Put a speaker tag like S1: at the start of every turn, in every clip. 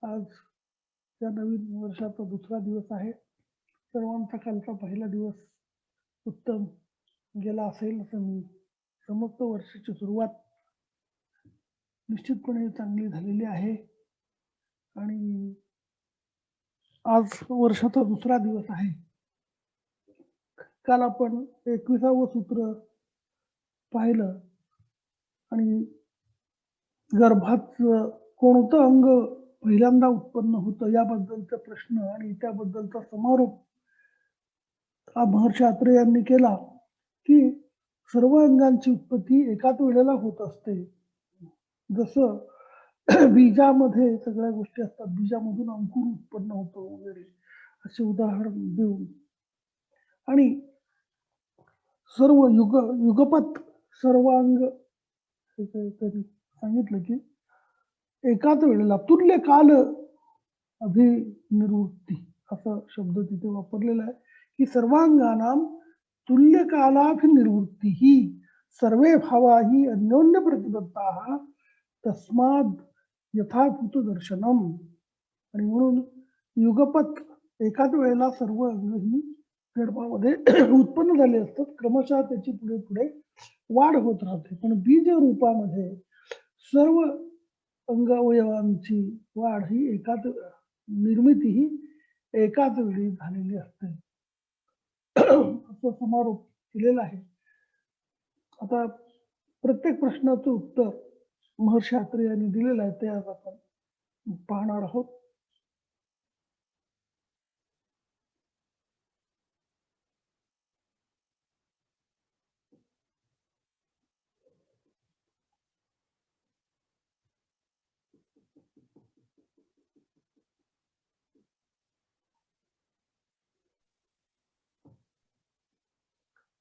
S1: आज या नवीन वर्षाचा दुसरा दिवस आहे. सर्वांचा कालचा पहिला दिवस उत्तम गेला असेल असं मी समजतो. वर्षाची सुरुवात निश्चितपणे चांगली झालेली आहे आणि आज वर्षाचा दुसरा दिवस आहे. काल आपण 21वं सूत्र पाहिलं आणि गर्भाचं कोणतं अंग पहिल्यांदा उत्पन्न होतं याबद्दलचा प्रश्न आणि त्याबद्दलचा समारोप महर्षी अत्रे यांनी केला की सर्व अंगांची उत्पत्ती एकाच वेळेला होत असते. जसं बीजामध्ये सगळ्या गोष्टी असतात, बीजामधून अंकुर उत्पन्न होतो वगैरे असे उदाहरण देऊन आणि सर्व युगपत सर्वांग तरी सांगितलं की एकाच वेळेला तुल्य काल अभिनिवृत्ती असा शब्द तिथे वापरलेला आहे की सर्वांगानां तुल्य कालाभिनिवृत्ती ही सर्वे भावा ही अन्योन्य प्रतिबद्धाः तस्माद यथाभूत दर्शनम. आणि म्हणून युगपत एकाच वेळेला सर्व अंग ही गर्भामध्ये उत्पन्न झाले असतात. क्रमशः त्याची पुढे पुढे वाढ होत राहते, पण बीज रूपामध्ये सर्व अंगावयवांची वाढ ही एकाच निर्मिती ही एकाच वेळी झालेली असते. असं समारोप केलेला आहे. आता प्रत्येक प्रश्नाचं उत्तर महर्षी अत्रे यांनी दिलेलं आहे, ते आज आपण पाहणार आहोत.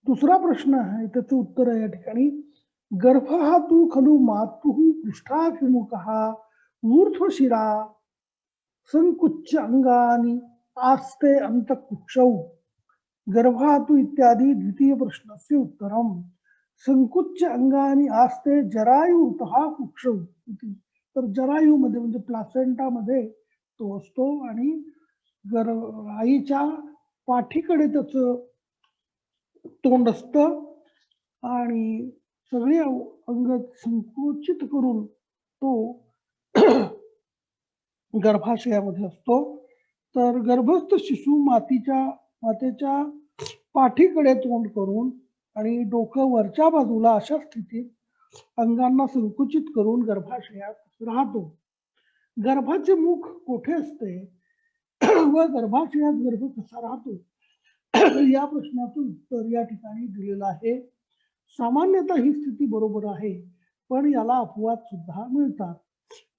S1: दुसरा प्रश्न आहे, त्याचं उत्तर आहे या ठिकाणी. गर्भ हा तू खलु मातुः पृष्ठाभिमुखः ऊर्ध्वशिरा संकुच्च अंगानि आस्ते अंतःकुक्षौ. गर्भातु इत्यादी द्वितीय प्रश्नस्य उत्तरम. संकुच्च अंगानि आस्ते जरायुतः कुक्षौ. तर जरायू मध्ये म्हणजे प्लासेंटा मध्ये तो असतो आणि आईच्या पाठीकडे त्याचं तोंड असतं आणि सगळे अंग संकुचित करून तो गर्भाशयामध्ये असतो. तर गर्भस्थ शिशु मातेच्या पाठीकडे तोंड करून आणि डोकं वरच्या बाजूला अशा स्थितीत अंगांना संकुचित करून गर्भाशयात राहतो. गर्भाचे मुख कोठे असते व गर्भाशयात गर्भ कसा राहतो या प्रश्नाचं उत्तर या ठिकाणी दिलेलं आहे. सामान्यतः ही स्थिती बरोबर आहे, पण याला अपवाद सुद्धा मिळतात.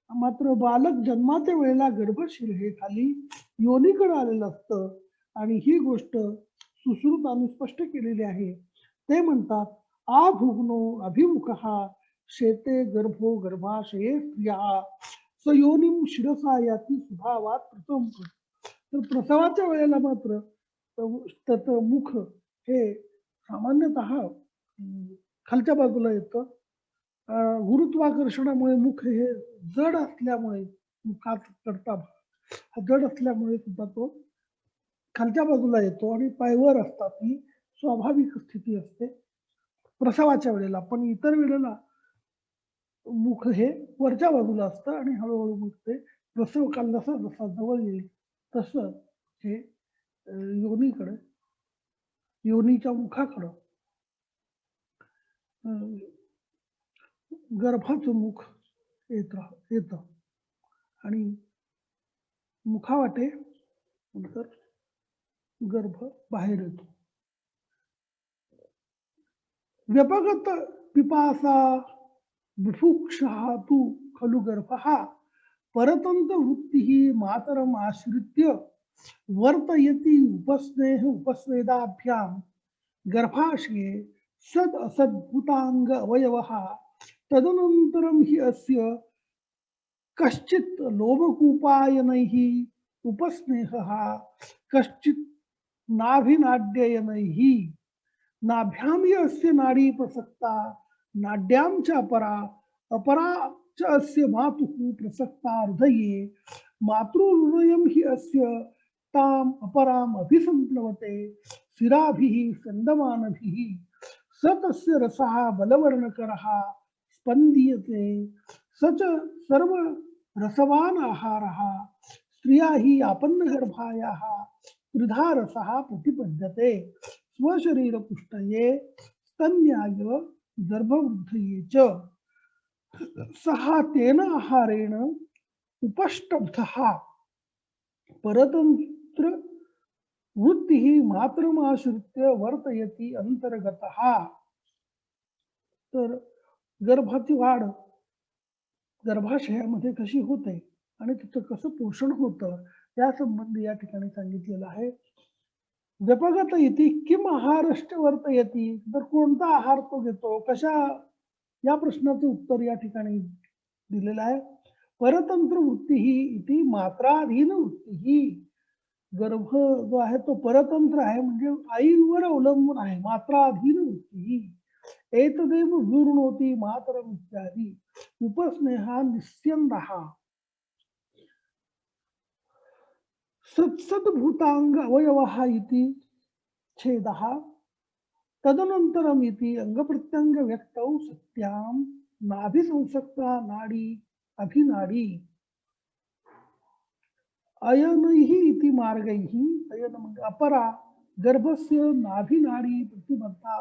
S1: मात्र बालक जन्माच्या वेळेला गर्भशिर खाली योनीकडे आलेलं असतं आणि ही गोष्ट सुश्रुतांनी स्पष्ट केलेली आहे. ते म्हणतात आभुग्नो अभिमुखः शेते गर्भो गर्भाशये स्त्रिया सयोनिम शिरसा याती सुभावात प्रथम. तर प्रसवाच्या वेळेला मात्र त्याचं मुख हे सामान्यतः खालच्या बाजूला येतं. गुरुत्वाकर्षणामुळे मुख हे जड असल्यामुळे मुखात कडता भाग जड असल्यामुळे सुद्धा तो खालच्या बाजूला येतो आणि पायवर असतात. ही स्वाभाविक स्थिती असते प्रसवाच्या वेळेला, पण इतर वेळेला मुख हे वरच्या बाजूला असतं आणि हळूहळू मग ते प्रसव काल जसा जसा जवळ येईल तसं हे योनीच्या मुखाकडं गर्भाचं मुख येत आणि मुखावाटे नंतर गर्भ बाहेर येतो. व्यपगत पिपासा बुभुक्षा तु खलु गर्भः परतंत वृत्ती मातरम आश्रित्य वर्तयति उपस्नेह उपस्वेदाभ्याम. गर्भाशये सद असद्भूतांग अवयवः तदनंतरम हि अस्य कश्चित् लोभकूपायनैः उपस्नेहः कश्चित् नाभिनाड्ययनैः. नाभ्यां हि अस्य नाडी प्रसक्ता नाड्यां च अपरा च अस्य मातुः प्रसक्ता हृदये मातृहृदयं हि अस्य ताम अपराम अभिसंप्लवते शिराभिः संदमानभिः स तस्य रसः बलवर्णकरः स्पन्दीयते स च सर्व रसवान आहारः स्त्रिया हि आपन्नगर्भायाः त्रिधा रसः प्रतिपद्यते स्वशरीरपुष्टये स्तन्याय गर्भवृद्धये च सः तेन आहारेण उपष्टब्धः परतंत्र वृत्तिः मात्रमाश्रित्य वर्तयति अंतर्गतः. तर गर्भाची वाढ गर्भाशयामध्ये कशी होते आणि तिचं कसं पोषण होतं या संबंधी या ठिकाणी सांगितलेलं आहे. व्यपगत इति किम आहारश्च वर्तयति, तर कोणता आहार तो घेतो, कशा, या प्रश्नाचं उत्तर या ठिकाणी दिलेलं आहे. परतंत्र वृत्ती ही इति मात्राधीन वृत्ती ही, गर्भ जो आहे तो परतंत्र आहे म्हणजे आईवर अवलंबून आहे. मात्राधीन वृत्ती ही एतदेव विवृणोति मातरम इत्यादी उपस्नेहा निस्यंदः सत्सद्भूतांग अवयवः इति छेदः तदनंतरम इति अंगप्रत्यंग व्यक्तौ सत्यां नाभिसंसक्ता नाडी अभिनाडी अयनैः इति मार्गैः, अयन म्हणजे अपरा गर्भस्य नाभिनाडी प्रतिबद्धा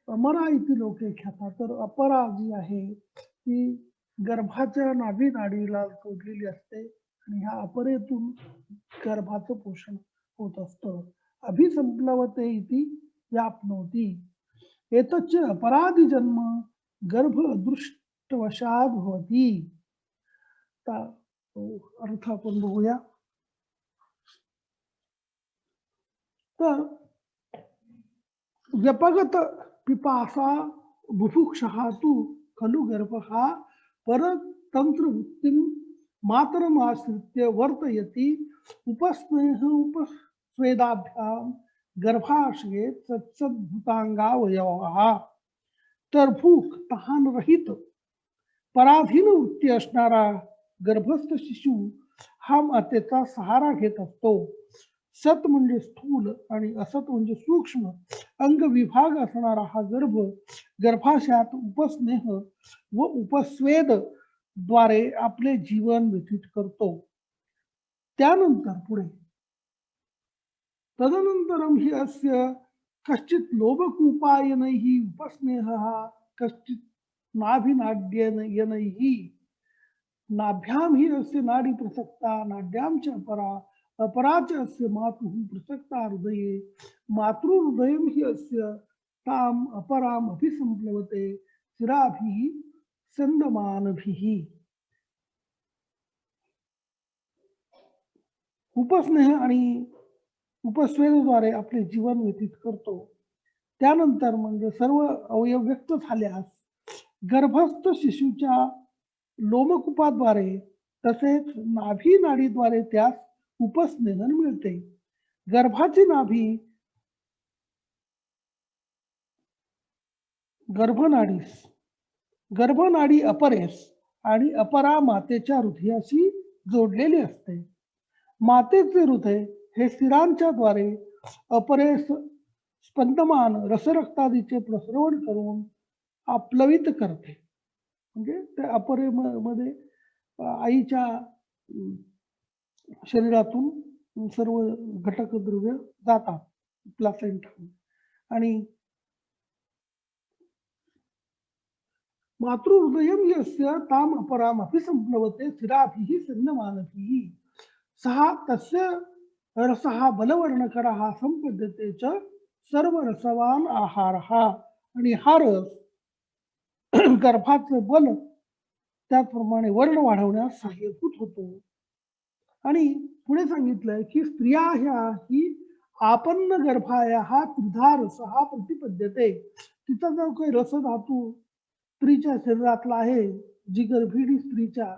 S1: अमरा इति लोके ख्याता. तर अपरा जी आहे ती गर्भाच्या नाभी नाडीला जोडलेली असते आणि ह्या अपरेतून गर्भाचं पोषण होत असतं. अभिसंप्लवते इति व्याप्नोति एतच्च अपराधी जन्म गर्भ अदृष्टवशात भवति. अर्थ आपण बघूया. तर व्यपगत पिपासा बुभुक्षः तु खलु गर्भः परतंत्र वृत्तिं मातरमाश्रित्य वर्तयति उपस्नेह उपस्वेदाभ्यां गर्भाशये सत्सद्भूतांगावयवः. तर भूक तहान रहित पराधीन वृत्ती असणारा गर्भस्थ शिशु हा मातेचा सहारा घेत असतो. सत म्हणजे स्थूल आणि असत म्हणजे सूक्ष्म अंग विभाग असणारा हा गर्भ गर्भाशयात उपस्नेह व उपस्वेद द्वारे आपले जीवन व्यतीत करतो. त्यानंतर पुढे तदनंतरम हि अस्य कश्चित लोभकूपायनैः उपस्नेहः कश्चित नाभिनाड्यनैः नाभ्यां हि अस्य नाडी प्रसक्ता नाड्यां च अपरा अपरा च अस्य मातुः प्रसक्ता हृदये मातृहृदयं हि अस्य ताम अपराम अभिसंप्लवते शिराभिः संदमानभिः. उपस्नेह आणि उपस्वेदाद्वारे आपले जीवन व्यतीत करतो. त्यानंतर म्हणजे सर्व अवयव व्यक्त झाल्यास गर्भस्थ शिशूच्या लोमकूपाद्वारे तसेच नाभी नाडीद्वारे त्यास उपस्नेहन मिळते. गर्भाची नाभी गर्भनाडी अपरेस आणि अपरा मातेच्या हृदयाशी जोडलेली असते. मातेचे हृदय हे शिरांच्या द्वारे अपरेस स्पंदमान रसरक्तादीचे प्रसरण करून आप्लवित करते. म्हणजे त्या अपरेमध्ये आईच्या शरीरातून सर्व घटक द्रव्य जातात प्लासेंटा आणि मातृहृदयं यस्य ताम अपराम अभिसंप्लवते शिराभिः संदमानभिः सहा तस्य रसः बलवर्णकरः संपद्यते च सर्व रसवान आहारः. आणि हा रस गर्भाचे बल त्याचप्रमाणे वर्ण वाढवण्यास सहाय्यभूत होतो. आणि पुढे सांगितलंय की स्त्रिया ह्या ही आपन्न गर्भाया त्रिधा रसः प्रतिपद्यते. तिचा जो काही रस धातू स्त्रीच्या शरीरातला आहे, जी गर्भिणी स्त्रीच्या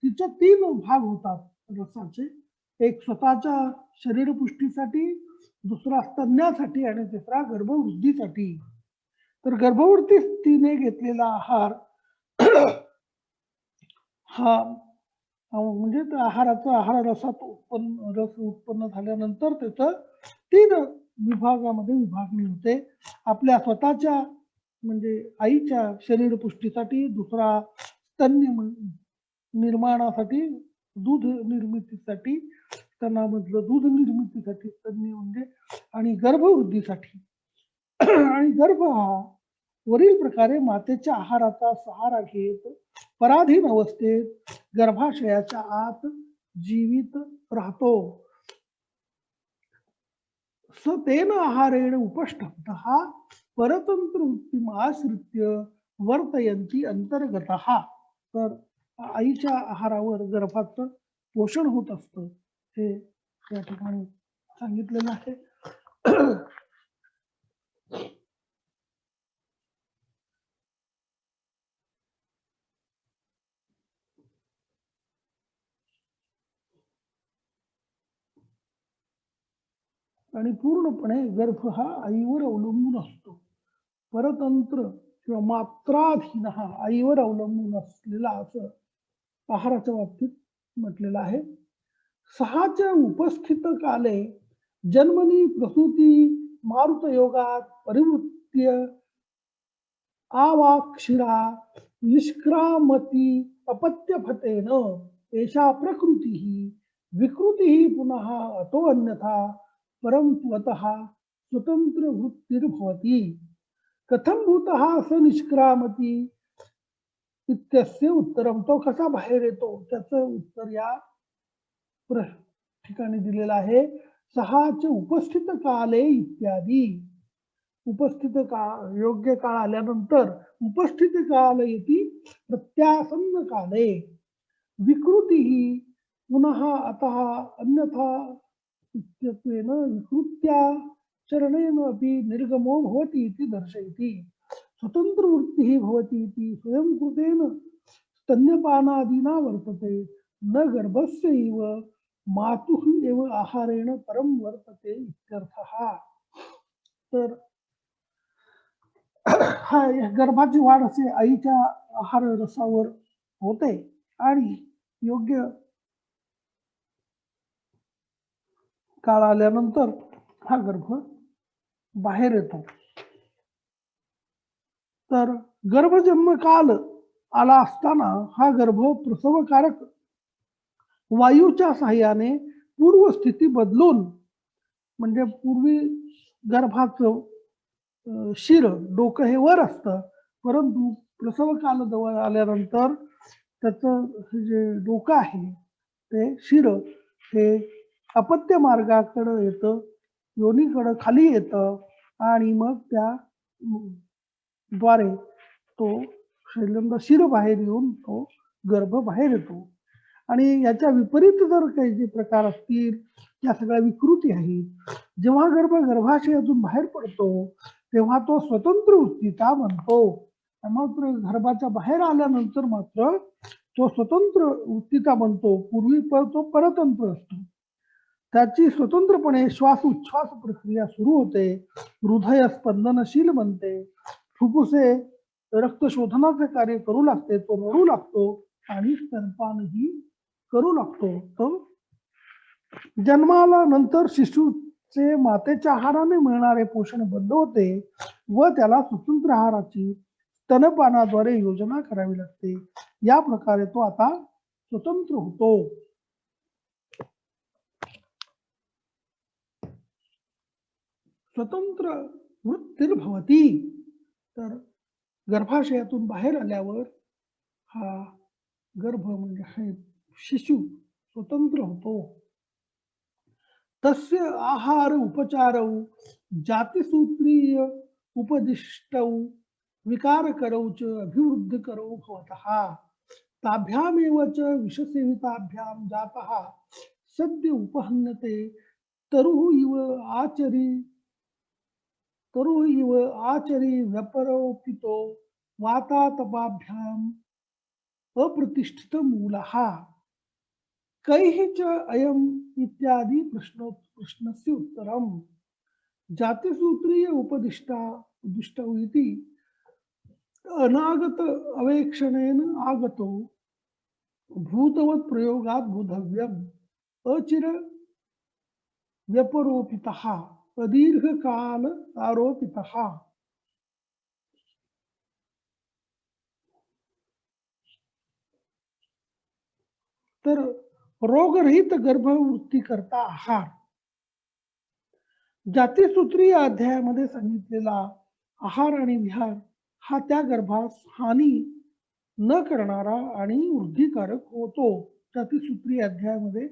S1: तिचे 3 भाग होतात रसाचे. एक स्वतःच्या शरीरपुष्टीसाठी, दुसरा स्तन्यासाठी आणि तिसरा गर्भवृद्धीसाठी. तर गर्भवृत्ती स्त्रीने घेतलेला आहार हा म्हणजे त्या आहार रसात रस उत्पन्न झाल्यानंतर त्याचं 3 विभागामध्ये विभागणी होते. आपल्या स्वतःच्या म्हणजे आईच्या शरीरपुष्टीसाठी, दुसरा निर्माणासाठी, दूध निर्मितीसाठी, स्तनामधलं दूध निर्मितीसाठी स्तन्य म्हणजे, आणि गर्भवृद्धीसाठी. आणि गर्भ हा वरील प्रकारे मातेच्या आहाराचा सहारा घेत पराधीन अवस्थेत गर्भाशयाच्या आत जीवित राहतो. स तेन आहारेण उपष्टब्धः परतंत्र वृत्तीम आश्रित्य वर्तयंती अंतर्गतः. तर आईच्या आहारावर गर्भाचं पोषण होत असतं, हे या ठिकाणी सांगितलेलं आहे. आणि पूर्णपणे गर्भ हा आईवर अवलंबून असतो. परतंत्र किंवा मात्राधीन हा आईवर अवलंबून असलेला असं आहाराच्या बाबतीत म्हटलेलं आहे. सहाच्या उपस्थित काले जन्मनी प्रसूती मारुत योगात परिवृत्य आवाक्षिरा निष्क्रामती अपत्यफतेन एषा प्रकृती विकृती पुनः अतो अन्यथा परम त्वतः स्वतंत्र वृत्तिर्भवति. कथम भूतः स निष्क्रामती इत्यस्य उत्तरम. तो कसा बाहेर येतो त्याचं उत्तर या ठिकाणी दिलेलं आहे. सहाचे उपस्थित काले इत्यादी. उपस्थित काळ, योग्य काळ आल्यानंतर उपस्थित काल येती प्रत्यासन्न काले विकृती पुनः अतः अन्यथा इत्यत्वेन विकृत्या चरणेन अपि निर्गमो भवति इति दर्शयति. स्वतंत्र वृत्तिः भवति इति स्वयंकृतेन स्तन्यपानादिना वर्तते, न गर्भस्य इव मातुः एव आहारेण परम वर्तते इत्यर्थः. तर हा गर्भाची वाढ असे आईच्या आहार रसावर होते आणि योग्य काळ आल्यानंतर हा गर्भ बाहेर येतो. तर गर्भजन्म काल आला असताना हा गर्भ प्रसवकारक वायूच्या साह्याने पूर्व स्थिती बदलून, म्हणजे पूर्वी गर्भाचं शिर, डोकं हे वर असतं, परंतु प्रसव काल जवळ आल्यानंतर त्याचं जे डोकं आहे ते शिर हे अपत्य मार्गाकडे येतं, योनीकडे खाली येतं आणि मग त्या द्वारे तो पहिल्यांदा शिर बाहेर येऊन तो गर्भ बाहेर येतो. आणि याच्या विपरीत जर काही जे प्रकार असतील त्या सगळ्या विकृती आहेत. जेव्हा गर्भाशयातून बाहेर पडतो तेव्हा तो स्वतंत्र वृत्तीचा बनतो. मात्र गर्भाच्या बाहेर आल्यानंतर मात्र तो स्वतंत्र वृत्तीचा बनतो. पूर्वी तो परतंत्र असतो. त्याची स्वतंत्रपणे श्वास उच्छ्वास प्रक्रिया सुरू होते. हृदय स्पंदनशील बनते. फुफ्फुसे रक्त शोधनाचे कार्य करू लागते. तो रडू लागतो आणि स्तनपानही करू लागतो. तो जन्माला नंतर शिशूचे मातेच्या आहाराने मिळणारे पोषण बंद होते व त्याला स्वतंत्र आहाराची स्तनपानाद्वारे योजना करावी लागते. या प्रकारे तो आता स्वतंत्र होतो. स्वतंत्र वृत्तिर्भवती. तर गर्भाशयातून बाहेर आल्यावर हा गर्भ म्हणजे हा शिशु स्वतंत्र होतो. तस्य आहार उपचारौ जातिसूत्रीय उपदिष्टौ विकार करौ च अभिवृद्ध करो भवतः. ताभ्यामेव च विषसेविताभ्यां जातः सद्य उपहन्यते तरुः इव आचरी व्यपरोपितो वातातपाभ्याम अप्रतिष्ठित मूलः. कैः च अयम इत्यादि प्रश्नस्य उत्तरम. जातिसूत्रीय उपदिष्टौ इति अनागत अवेक्षणेन आगतो भूतवत प्रयोगात बोधव्यम अचिर व्यपरोपितः अदीर्घकाल आरोपितः। तर रोगरहित गर्भवृत्ती करता आहार, जातीसूत्री या अध्यायामध्ये सांगितलेला आहार आणि विहार हा त्या गर्भास हानी न करणारा आणि वृद्धिकारक होतो. जातीसूत्री अध्यायामध्ये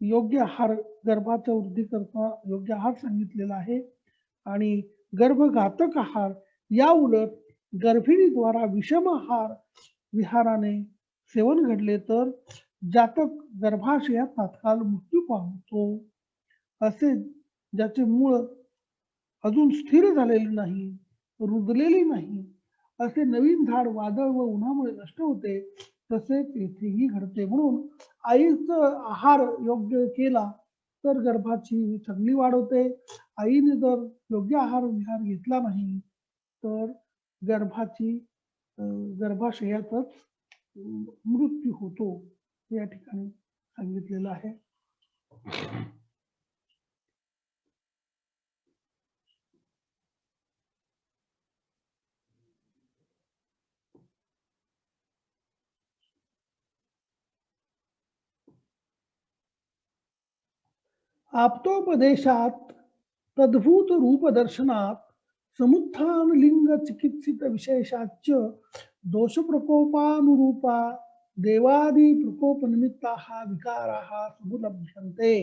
S1: योग्य आहार, गर्भाच्या वृद्धीकरता योग्य आहार सांगितलेला आहे आणि गर्भघातक आहार या उलट गर्भिणीद्वारा विषम आहार विहाराने सेवन घडले तर जातक गर्भाशयात तात्काळ मृत्यू पावतो. असे ज्याचे मूळ अजून स्थिर झालेले नाही, रुजलेले नाही, असे नवीन झाड वादळ व उन्हामुळे नष्ट होते, तसे तेथेही घडते. म्हणून आईचं आहार योग्य केला तर गर्भाची चांगली वाढ होते. आईने जर योग्य आहार विहार घेतला नाही तर गर्भाची गर्भाशयातच मृत्यू होतो, या ठिकाणी सांगितलेलं आहे. आप्तोपदेशात तद्भूत रूप दर्शनात समुत्थान लिंग चिकित्सित विशेषाच दोष प्रकोपानुरूपा देवादी प्रकोप निमित्ता विकाराः समुलभ्यन्ते.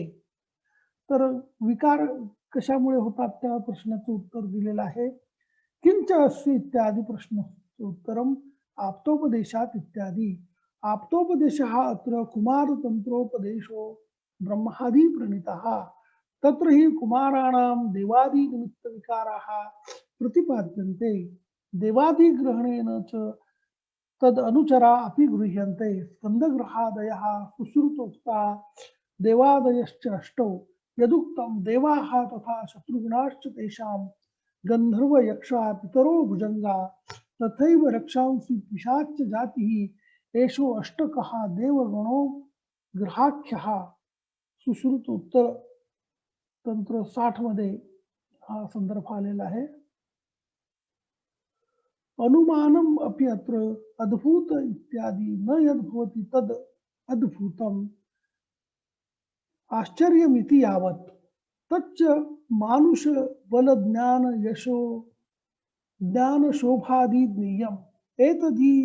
S1: तर विकार कशामुळे होतात त्या प्रश्नाचं उत्तर दिलेलं आहे. किंच अस्य इत्यादी प्रश्नस्य उत्तरम आप्तोपदेशात इत्यादी. आप्तोपदेशः अत्र कुमारतंत्रोपदेशो ब्रह्मादि प्रणीतः तत्र हि कुमाराणां देवादि निमित्त विकाराः प्रतिपाद्यन्ते देवादिग्रहणेन च तद अनुचरा अपि गृह्यन्ते स्कंदग्रहादयः सुश्रुतोक्ता देवादयश्च अष्टौ यदुक्तं देवाः तथा शत्रुघ्नाश्च तेषां गंधर्व यक्षा पितरो भुजंगा तथैव रक्षांसि पिशाच जातिः एषो अष्टकः देवगणो ग्रहाख्यः. सुश्रुत उत्तर तंत्र 60 मध्ये हा संदर्भ आलेला आहे. अनुमानम अपि अत्र अद्भुत इत्यादी न यद्भवति तद अद्भुतम आश्चर्यमिति यावत् तच्च मानुष बल ज्ञान यशो ज्ञान शोभादि ज्ञेयम् एतद्धि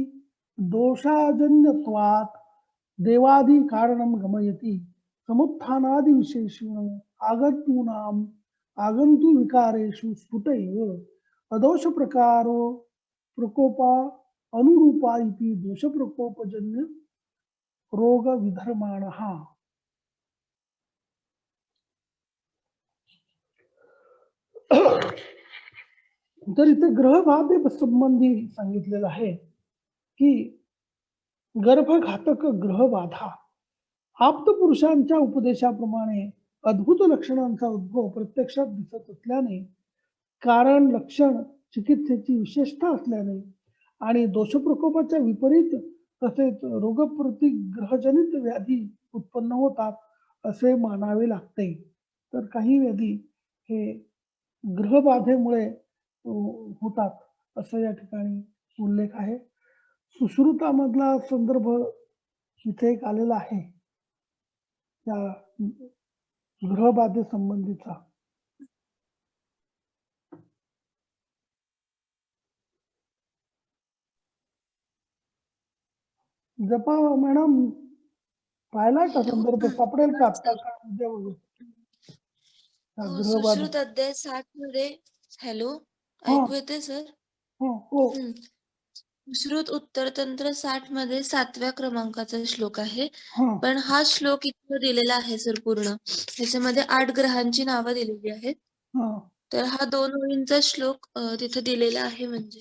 S1: दोषाजन्यत्वात् देवादि कारणं गमयति समुत्थानादि विशेषेण आगन्तूनाम् आगन्तु विकारेषु स्फुटैव अदोष प्रकारो प्रकोपा अनुरूपा इति दोष प्रकोपजन्य रोग विधर्माणः. तर इथे ग्रहबाधे संबंधी सांगितलेलं आहे की गर्भघातक ग्रहबाधा आप्त पुरुषांच्या उपदेशाप्रमाणे अद्भुत लक्षणांचा उद्भव प्रत्यक्षात दिसत असल्याने कारण लक्षण चिकित्सेची विशेषता असल्याने आणि दोषप्रकोपाच्या विपरीत तसेच रोगप्रतिग्रहजनित व्याधी उत्पन्न होतात असे मानावे लागते. तर काही व्याधी हे ग्रहबाधेमुळे होतात असं या ठिकाणी उल्लेख आहे. सुश्रुतामधला संदर्भ इथे एक आलेला आहे त्या ग्रहबाधे संबंधीचा. जपा मॅडम पाहिलाय का संदर्भ, सापडेल का आता का उद्या बघू. ग्रहबाधा
S2: सुश्रुत अध्याय 60 मध्ये हॅलो
S1: हा
S2: ऐकू येते सर?
S1: हो
S2: सुश्रुत उत्तर तंत्र 60 मध्ये 7व्या क्रमांकाचा श्लोक आहे.
S1: हा
S2: पण हा श्लोक इथे दिलेला आहे सर पूर्ण. त्याच्यामध्ये 8 ग्रहांची नावं दिलेली आहेत.
S1: हा
S2: तर हा 2 ओळींचा श्लोक तिथे दिलेला आहे. म्हणजे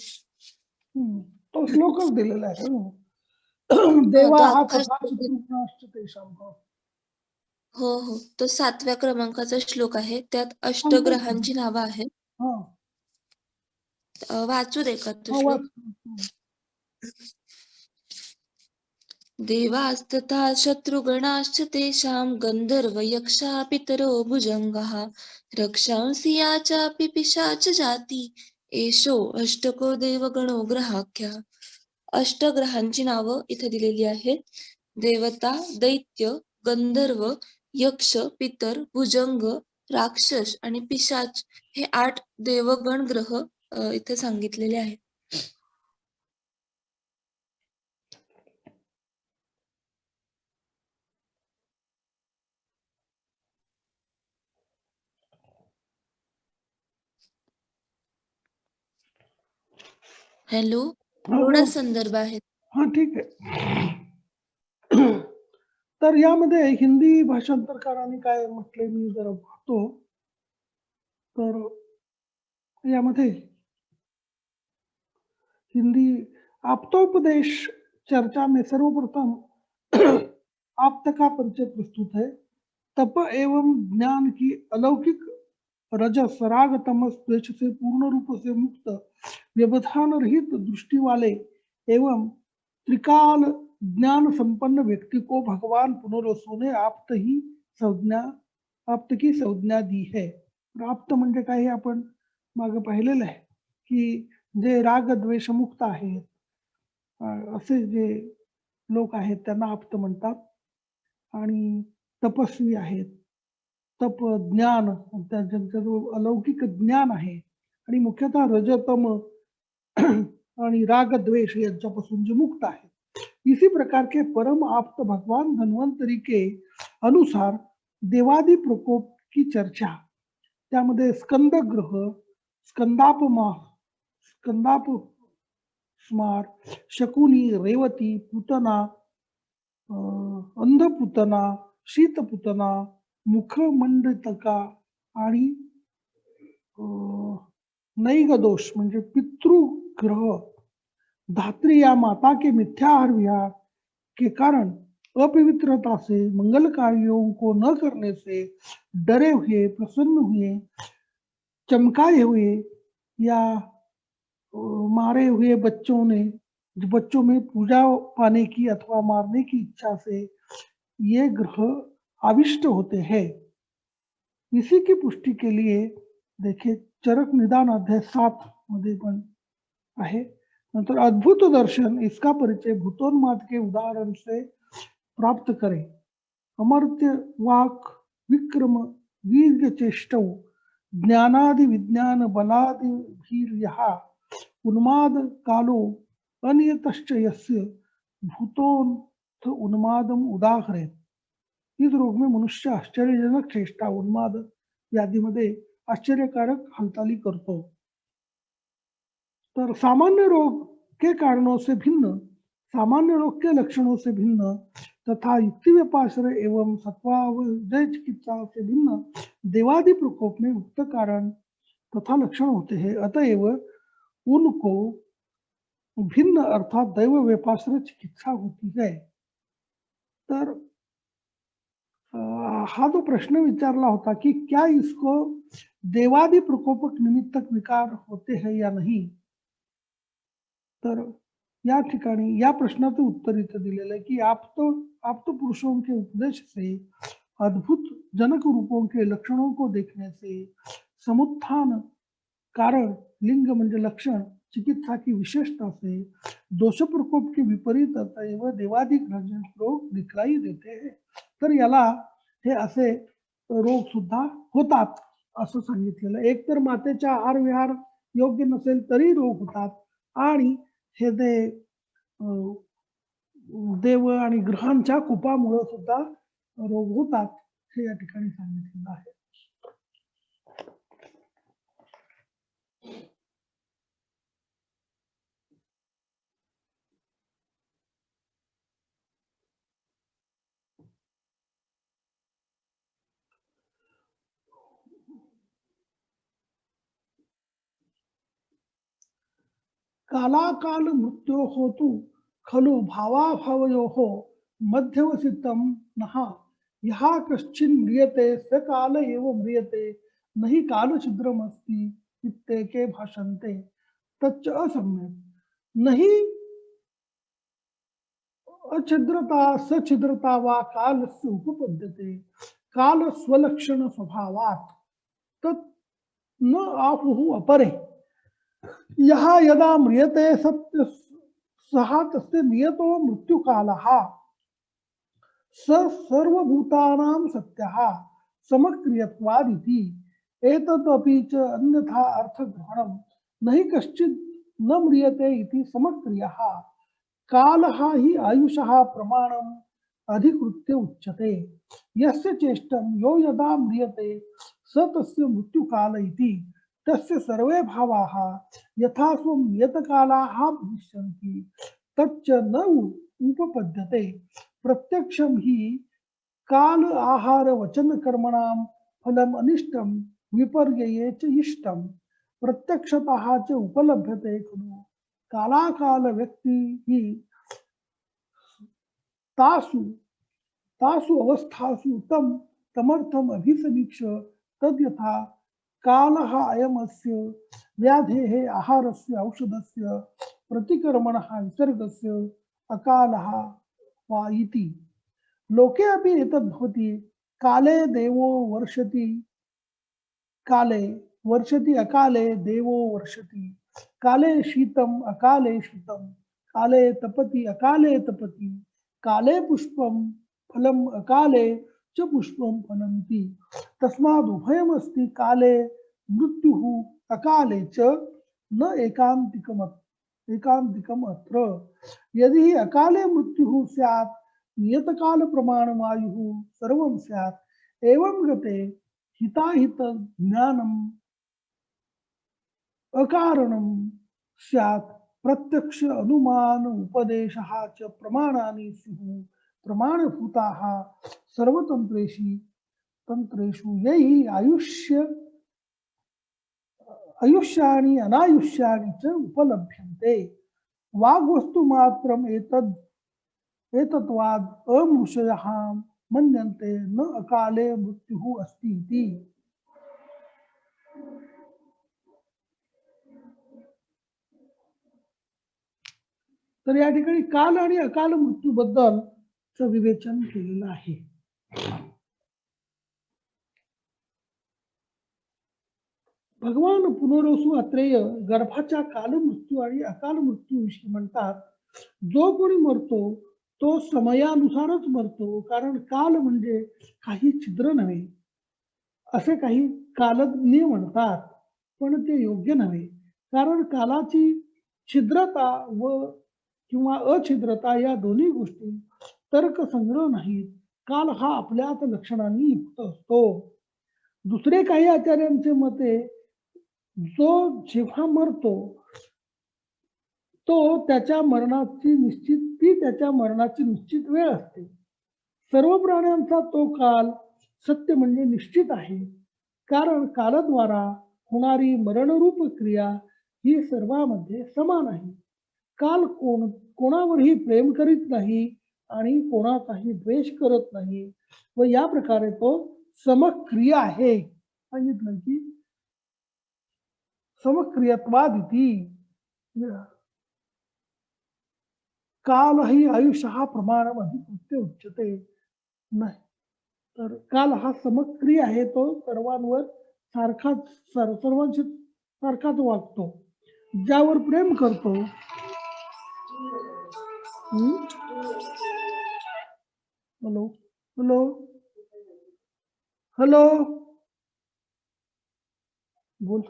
S1: तो श्लोकच दिलेला आहे.
S2: तो
S1: देवा हा
S2: अख्खा
S1: तथा
S2: श्लोक आहे.
S1: शत्रुघ्नाश्च तेषां.
S2: हो हो, तो 7व्या क्रमांकाचा श्लोक आहे. त्यात
S1: सांगतो की.
S2: अष्टग्रहांची नावं आहेत.
S1: हा
S2: वाचू दे का तो
S1: हा
S2: श्लोक?
S1: वाच.
S2: देवास्तथा शत्रुगणाश्च तेषां गन्धर्व यक्षा पितरो भुजङ्गः रक्षांसि या चापि पिशाच जाती एषो अष्टको देवगणो ग्रहाख्या. अष्टग्रहांची नावं इथे दिलेली आहेत. देवता, दैत्य, गंधर्व, यक्ष, पितर, भुजंग, राक्षस आणि पिशाच हे 8 देवगण ग्रह इथे सांगितलेले आहेत. हॅलो,
S1: हो
S2: एवढा
S1: हो
S2: संदर्भ आहे.
S1: हा ठीक आहे. तर यामध्ये हिंदी भाषांतरकारांनी काय म्हटले मी जरा पाहतो. तर यामध्ये हिंदी आप्तोपदेश चर्चा में सर्वप्रथम आप्त का परिचय प्रस्तुत है. तप एवं ज्ञान की अलौकिक रजस राग तमस द्वेष से पूर्ण रूप से मुक्त व्यवधान रहित दृष्टि वाले एवं त्रिकाल ज्ञान संपन्न व्यक्ति को भगवान पुनर्वसू ने आप्त की संज्ञा दी है. आप्त म्हणजे काय हे आपण मागे पाहिलेलं आहे की जे राग द्वेष मुक्त आहेत असे जे लोक आहेत त्यांना आप्त म्हणतात. आणि तपस्वी आहेत, तप ज्ञान ज्यांच्याजवळ अलौकिक ज्ञान आहे आणि मुख्यतः रजतम आणि राग द्वेष यांच्यापासून जे मुक्त आहे. इसी प्रकार के परम आप्त भगवान धन्वंतरी के अनुसार देवादि प्रकोप की चर्चा त्यामध्ये स्कंद ग्रह, स्कंदापमा, स्कंदाप स्मार, शकुनी, रेवती, पुतना, अंधपुतना, शीतपुतना, मुखमंडतका आणि नैगदोष म्हणजे पितृग्रह, धात्री या माता के मिथ्याहार विहार के कारण अपवित्रता से मंगल कार्यों को न करने से डरे हुए, प्रसन्न हुए, चमकाए हुए या मारे हुए बच्चों में पूजा पाने की अथवा मारने की इच्छा से ये ग्रह आविष्ट होते हैं. इसी की पुष्टि के लिए देखिए चरक निदान अध्याय 7 मध्ये पण आहे. नंतर अद्भुत दर्शन इसका परिचय भूतोन्माद के उदाहरण से प्राप्त करें. अमर्त्य वाक विक्रम वीर्य चेष्टौ ज्ञानादि विज्ञान बलादि भीर्यः उन्माद कालो अनियतश्च यस्य भूतोन्थ उन्मादम उदाहरेत. इस रोग में मनुष्य आश्चर्यजनक चेष्टा उन्माद व्याधीमध्ये आश्चर्यकारक हालचाली करतो. तर सामान्य रोग के कारणों से भिन्न, सामान्य रोग के लक्षणों से भिन्न तथा युक्ति व्यपाश्रय एवं सत्वावजय चिकित्सा से भिन्न देवादि प्रकोप में उक्त कारण तथा लक्षण होते हैं. अतएव उनको भिन्न अर्थात दैव व्यपाश्रय चिकित्सा होती है. तर हा जो प्रश्न विचारला होता कि क्या इसको देवादि प्रकोपक निमित्तक विकार होते हैं या नहीं. तर या ठिकाणी या प्रश्नाचं उत्तर इथं दिलेलं आहे की आप्त पुरुषों के उपदेश से अद्भुत जनक रूपों के लक्षणों को देखने से समुत्थान कारण लिंग म्हणजे लक्षण चिकित्सा की विशेषता से दोष प्रकोप के विपरीत अतएव देवादिक रोग दिखलाई देते हैं. तर याला हे असे रोग सुद्धा होतात असं सांगितलेलं. एक तर मातेचा आहार विहार योग्य नसेल तरी रोग होतात आणि हे देव आणि ग्रहांच्या कुपामुळे सुद्धा रोग होतात हे या ठिकाणी सांगितलेलं आहे. कालाकाल मृत्यो होतु खलु भावाभावयोः मध्यवसितं नः यः कश्चिन् म्रियते स काल एव म्रियते नहि कालछिद्रमस्ति इत्येके भाषन्ते तच्च असम्यक्. नहीं अछिद्रता सछिद्रता वा कालस्य उपपद्यते काल स्वलक्षण स्वभावात तत् न आहुः अपरे यः यदा म्रियते सत्य सः तस्य नियतो मृत्युकालः स सर्वभूतानां सत्यः समक्रियत्वादिति एतदपि च अन्यथा अर्थग्रहणं नहि कश्चित् न म्रियते इति समक्रियः कालः हि आयुषः प्रमाणम् अधिकृत्य उच्यते यस्य चेष्टं यो यदा म्रियते स तस्य मृत्युकाल इति तस्य सर्वे भावाः यथा स्वं नियतकालाः भविष्यन्ति तच्च न उपपद्यते प्रत्यक्षं हि काल आहार वचन कर्मणां फलम् अनिष्टं विपर्यये च इष्टं प्रत्यक्षतः च उपलभ्यते खलु कालाकाल व्यक्ति ही तासु तासु अवस्थासु तमर्थम अभिसमीक्ष तद्यथा कालः अयमस्य व्याधेः आहारस्य औषधस्य प्रतिकर्मणः विसर्गस्य अकालः वा इति लोके अपि एतद्भवति काले देवो वर्षति काले वर्षति अकाले देवो वर्षति काले शीतम अकाले शीतम काले तपति अकाले तपति काले पुष्पम फलम अकाले च पुष्पम फलन्ति तस्माद् उभयमस्ति काले मृत्युः अकाले च न एकान्तिकम् अत्र यदि हि अकाले मृत्युः स्यात् नियतकाल प्रमाणमायुः सर्वं स्यात् एवं गते हिताहित ज्ञानम् अकारणं स्यात् प्रत्यक्ष अनुमान उपदेशः च प्रमाणानि स्युः प्रमाणभूताः तंत्रेषु यैहि आयुष्याणि अनायुष्याणि च उपलभ्यन्ते वाग्वस्तु मात्रम् एतत्वाद् अमृषयः मन्यन्ते न अकाले मृत्युः अस्ति इति तर या ठिकाणी काल आणि अकाल मृत्यू बद्दल विवेचन केलेलं आहे भगवान पुनरोसु अत्रेय गर्भाच्या काल मृत्यू आणि अकाल मृत्यू विषयी म्हणतात जो कोणी मरतो तो समयानुसारच मरतो कारण काल म्हणजे काही छिद्र नव्हे असे काही कालज्ञ म्हणतात पण ते योग्य नव्हे कारण कालाची छिद्रता व किंवा अछिद्रता या दोन्ही गोष्टी तर्कसंग्रह नाहीत काल हा आपल्याच लक्षणांनी युक्त असतो दुसरे काही आचार्यांचे मते जो जेव्हा मरतो तो त्याच्या मरणाची निश्चित वेळ असते सर्व प्राण्यांचा तो काल सत्य म्हणजे निश्चित आहे कारण कालाद्वारा होणारी मरणरूप क्रिया ही सर्वांमध्ये समान आहे काल कोणावरही प्रेम करीत नाही आणि कोणाचाही द्वेष करत नाही व या प्रकारे तो समक्रिय आहे सांगितलं की समक्रियत्वादिति काल ही आयुष्य प्रमाणम अधिकृत्य उच्यते नाही तर काल हा समक्रिय आहे तो सर्वांवर सर्वांशी सारखाच वागतो ज्यावर प्रेम करतो हॅलो हॅलो हॅलो बोल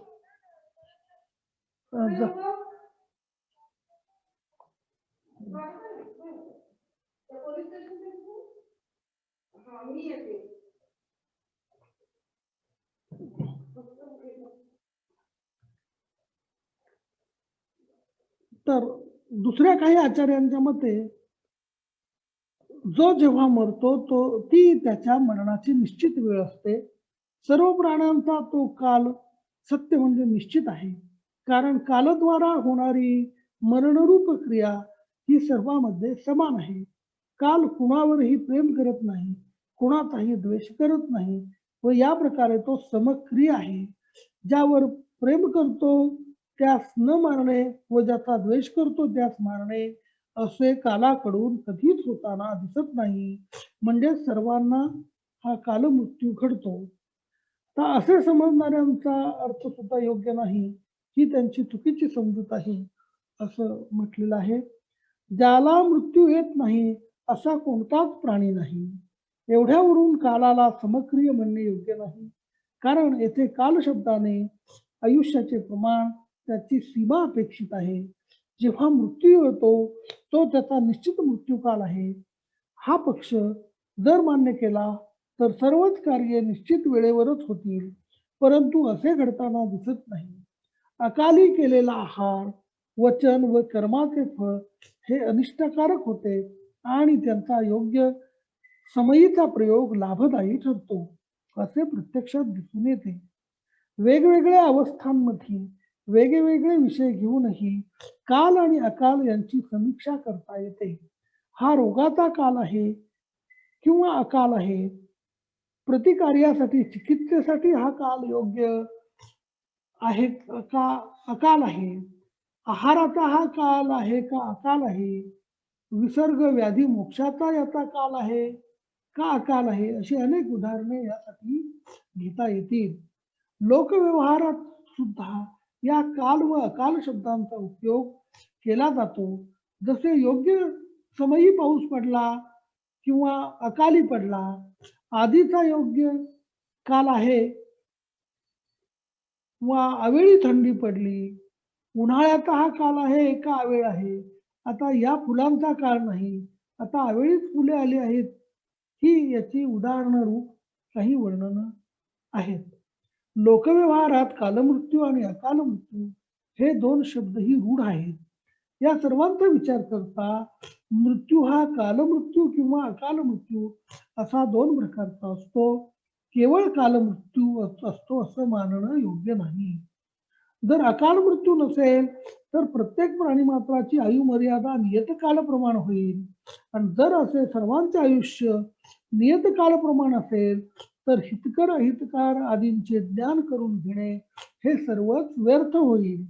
S1: तर दुसऱ्या काही आचार्यांच्या मते जो जेव्हा मरतो तो ती त्याच्या मरणाची निश्चित वेळ असते सर्व प्राण्यांचा तो काल सत्य म्हणजे निश्चित आहे कारण कालद्वारा होणारी मरणरूप क्रिया ही सर्वांमध्ये समान आहे काल कुणावरही प्रेम करत नाही कुणाचाही द्वेष करत नाही व या प्रकारे तो समक्रिय आहे ज्यावर प्रेम करतो त्यास न मारणे व ज्याचा द्वेष करतो त्यास मारणे असे कालाकडून कधीच होताना दिसत नाही. म्हणजे सर्वांना हा कालमृत्यू घडतो. तर असे समजणाऱ्यांचा अर्थ सुद्धा योग्य नाही, ही त्यांची चुकीची समजूत आहे, असं म्हटलेलं आहे. ज्याला मृत्यू येत नाही असा कोणताच प्राणी नाही. एवढ्यावरून कालाला समक्रिय म्हणणे योग्य नाही. कारण येथे काल शब्दाने आयुष्याचे प्रमाण, त्याची सीमा अपेक्षित आहे. जेव्हा मृत्यू येतो तो त्याचा निश्चित मृत्यूकाल आहे. हा पक्ष जर मान्य केला तर सर्वच कार्ये निश्चित वेळेवरच होतील. परंतु असे घडताना दिसत नाही. अकाली केलेला आहार, वचन व कर्माचे फळ हे अनिष्टकारक होते आणि त्यांचा योग्य समयीचा प्रयोग लाभदायी ठरतो, असे प्रत्यक्षात दिसून येते. वेगवेगळ्या अवस्थांमध्ये वेगवेगळे विषय घेऊनही काल आणि अकाल यांची समीक्षा करता येते. हा रोगाचा काल आहे किंवा अकाल आहे. प्रतिकार्यासाठी चिकित्सेसाठी हा काल योग्य आहे का अकाल आहे. आहाराचा हा काल आहे का अकाल आहे. विसर्ग व्याधी मोक्षाचा याचा काल आहे का अकाल आहे, अशी अनेक उदाहरणे यासाठी घेता येतील. लोकव्यवहारात सुद्धा या काल व अकाल शब्दांचा उपयोग केला जातो. जसे योग्य समयी पाऊस पडला किंवा अकाली पडला, आधीचा योग्य काल आहे वा अवेळी थंडी पडली. उन्हाळ्याचा हा काल आहे का अवेळ आहे. आता या फुलांचा काळ नाही, आता अवेळीच फुले आली आहेत. ही याची उदाहरण रूप काही वर्णन आहेत. लोकव्यवहारात कालमृत्यू आणि अकाल मृत्यू हे दोन शब्दही रूढ आहेत. या सर्वांचा विचार करता मृत्यू हा कालमृत्यू किंवा अकाल मृत्यू असा दोन प्रकारचा असतो. केवळ कालमृत्यू असतो असं मानणं योग्य नाही. जर अकाल मृत्यू नसेल तर प्रत्येक प्राणीमात्राची आयु मर्यादा नियतकालप्रमाण होईल. आणि जर असे सर्वांचे आयुष्य नियतकालप्रमाण असेल तर हितकर अहितकार आदींचे ज्ञान करून घेणे हे सर्वच व्यर्थ होईल.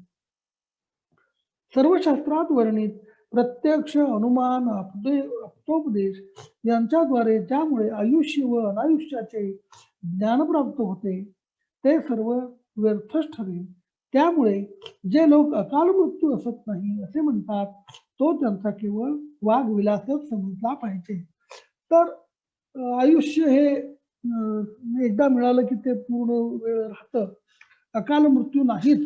S1: सर्व शास्त्रात वर्णित प्रत्यक्ष अनुमान अप्तोपदेश यांच्याद्वारे ज्यामुळे आयुष्य व अनायुष्याचे ज्ञान प्राप्त होते ते सर्व व्यर्थच ठरेल. त्यामुळे जे लोक अकाल मृत्यू असत नाही असे म्हणतात तो त्यांचा केवळ वाघविलासच समजला पाहिजे. तर आयुष्य हे एकदा मिळालं की ते पूर्ण वेळ राहतं. अकाल मृत्यू नाहीच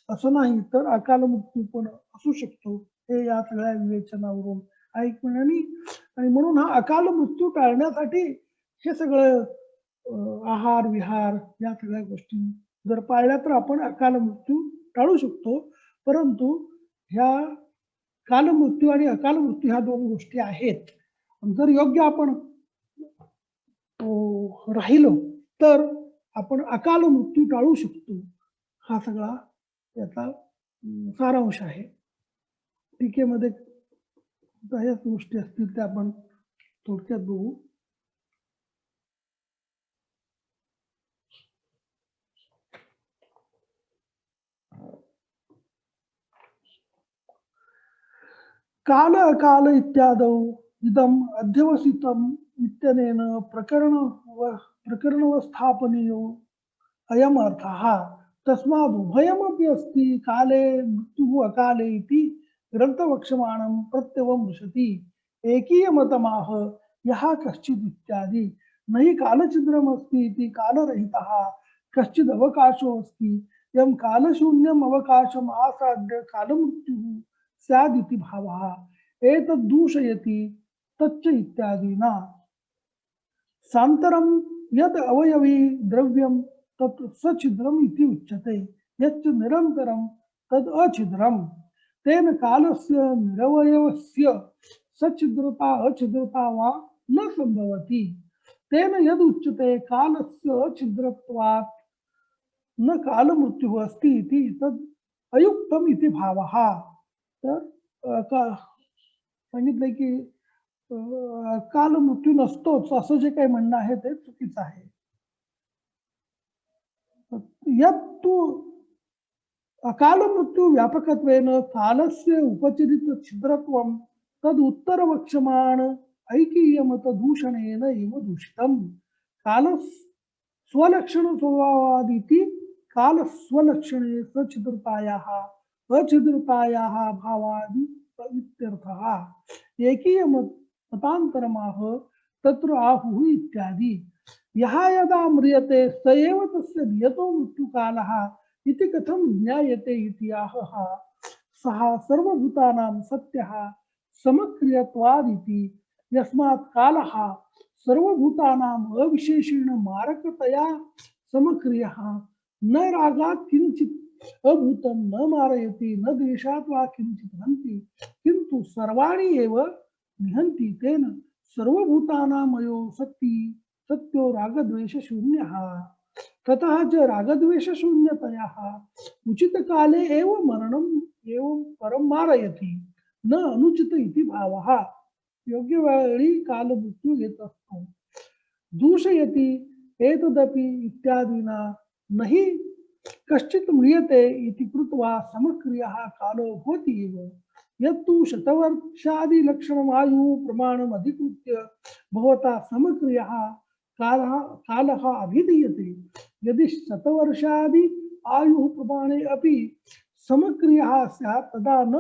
S1: असं नाही, तर अकाल मृत्यू पण असू शकतो. हे या सगळ्या विवेचनावरून आणि म्हणून हा अकाल मृत्यू टाळण्यासाठी हे सगळं आहार विहार या सगळ्या गोष्टी जर पाळल्या तर आपण अकाल मृत्यू टाळू शकतो. परंतु ह्या कालमृत्यू आणि अकाल मृत्यू ह्या दोन गोष्टी आहेत. जर योग्य आपण राहिलो तर आपण अकाल मृत्यू टाळू शकतो. हा सगळा याचा सारांश आहे. टीकेमध्ये बऱ्याच गोष्टी असतील त्या आपण थोडक्यात बघू. काल अकाल इत्यादौ इदम अध्यवसितम इत्यनेन प्रकरणवस्थापनीयो अयम अर्थः तस्माद् उभयमपि अस्ति काले मृत्युः अकाले इति ग्रंथवक्षमाणं प्रत्यवमृशति एकीयमतमाह यः कश्चित् इत्यादि नहि कालछिद्रम् अस्ति इति कालरहितः कश्चिद् अवकाशो अस्ति यं कालशून्यम् अवकाशम् आसाद्य कालमृत्युः स्यादिति भावः एतद् दूषयति तच्च इत्यादिना सान्तरं यद् अवयवी द्रव्यं तत् सछिद्रम् इति उच्यते यच्च निरन्तरं तद् अछिद्रम् तेन कालस्य निरवयवस्य सछिद्रता अछिद्रता वा न संभवति तेन यद् उच्यते कालस्य अछिद्रत्वात् न कालमृत्युः अस्ति इति तद् अयुक्तम् इति भावः. तर सांगितलंय की काल मृत्यू नसतोच असं जे काही म्हणणं आहे ते चुकीचं आहे. यात तू अकाल मृत्यू व्यापकत्वेन कालस्य उपचरित छिद्रत्वं तद उत्तर वक्षमाण ऐकीय मत दूषणेन एव दूषितम. काल स्वलक्षण स्वभावादिति काल स्वलक्षणे सछिद्रतायाः अछिद्रतायाः भावादि इत्यर्थः. एकीय मतान्तरमाह तत्र आहुः इत्यादि. यः यदा म्रियते स एव तस्य नियतो मृत्युकालः इति कथं ज्ञायते इति आहः. सः सर्वभूतानां सत्यः समक्रियत्वादिति. यस्मात् कालः सर्वभूतानाम् अविशेषेण मारकतया समक्रियः. न रागात् किंचित् अभूतं न मारयति, न द्वेषात् वा किंचित् हन्ति, किन्तु सर्वाणि एव निहन्ति. तेन सर्वभूतानामयो सत्यो रागद्वेषशून्यः. ततः च रागद्वेषशून्यतयाः उचितकाले एव मरणम् एवं परं मारयति, न अनुचित इति भावः. योग्य वेळी काल मृत्यू येत असतो. दूषयति एतदपि इत्यादिना नहि कश्चित् म्रियते इति कृत्वा समक्रियः कालो भवति एव. यत्तु शतवर्षादि लक्षणम् आयुः प्रमाणम् अधिकृत्य भवता समक्रियः कालः अभिधीयते. यदि शतवर्षादि आयुः प्रमाणे अपि समक्रियः स्यात् तदा न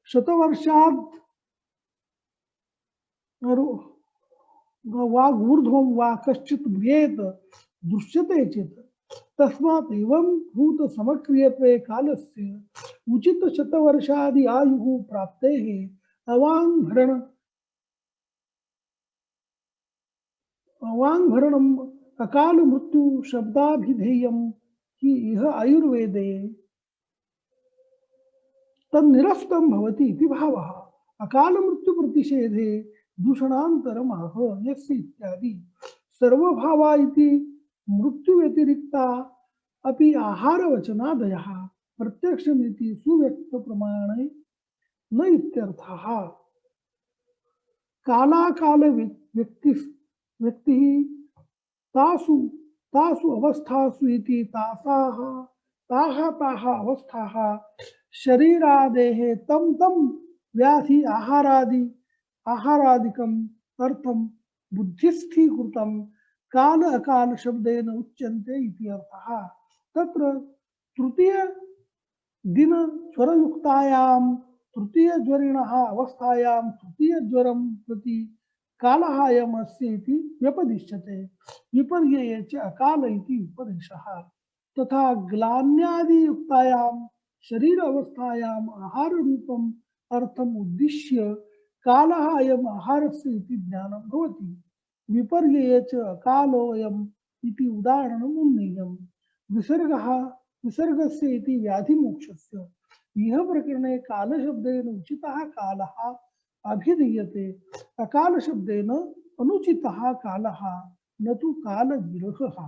S1: शतवर्षात् वा ऊर्ध्वं वा कश्चित् म्रियेत दृश्यते चेत्. तस्मात् एवं भूत समक्रियत्वे कालस्य उचित शतवर्षादि आयुः प्राप्तेः अवाङ्भरणम् अकाल मृत्यु शब्दाभिधेयं कि इह आयुर्वेदे तन्निरस्तं भवति इति भावः. अकाल मृत्यु प्रतिषेधे दूषणान्तरम् आह यस्य इत्यादि. सर्वभावा इति मृत्यु व्यतिरिक्ता अपि आहारवचनादयः प्रत्यक्षमिति सुव्यक्त प्रमाणे न इत्यर्थः. कालाकाल व्यक्तिः तासु अवस्थासु इति ताः अवस्थाः शरीरादेः तं व्याधि आहारादिकम् अर्थं बुद्धिस्थीकृतं काल अकाल शब्देन उच्यन्ते इति अर्थः. तत्र तृतीय दिन ज्वरयुक्तायां तृतीय ज्वरिणः अवस्थायां तृतीय ज्वरं प्रति कालः अयम् अस्ति इति व्यपदिश्यते. विपर्यये च अकाल इति उपदेशः. तथा ग्लान्यादियुक्तायां शरीर अवस्थायाम् आहार रूपम् अर्थम् उद्दिश्य कालः अयम् आहारस्य इति ज्ञानं भवति. विपर्यये च अकालोऽयम् इति उदाहरणम् उन्नीयम्. विसर्गस्य इति व्याधिमोक्षस्य. इह प्रकरणे कालशब्देन उचितः कालः अभिधीयते. अकाल शब्देन अनुचितः कालः न तु कालविरहः.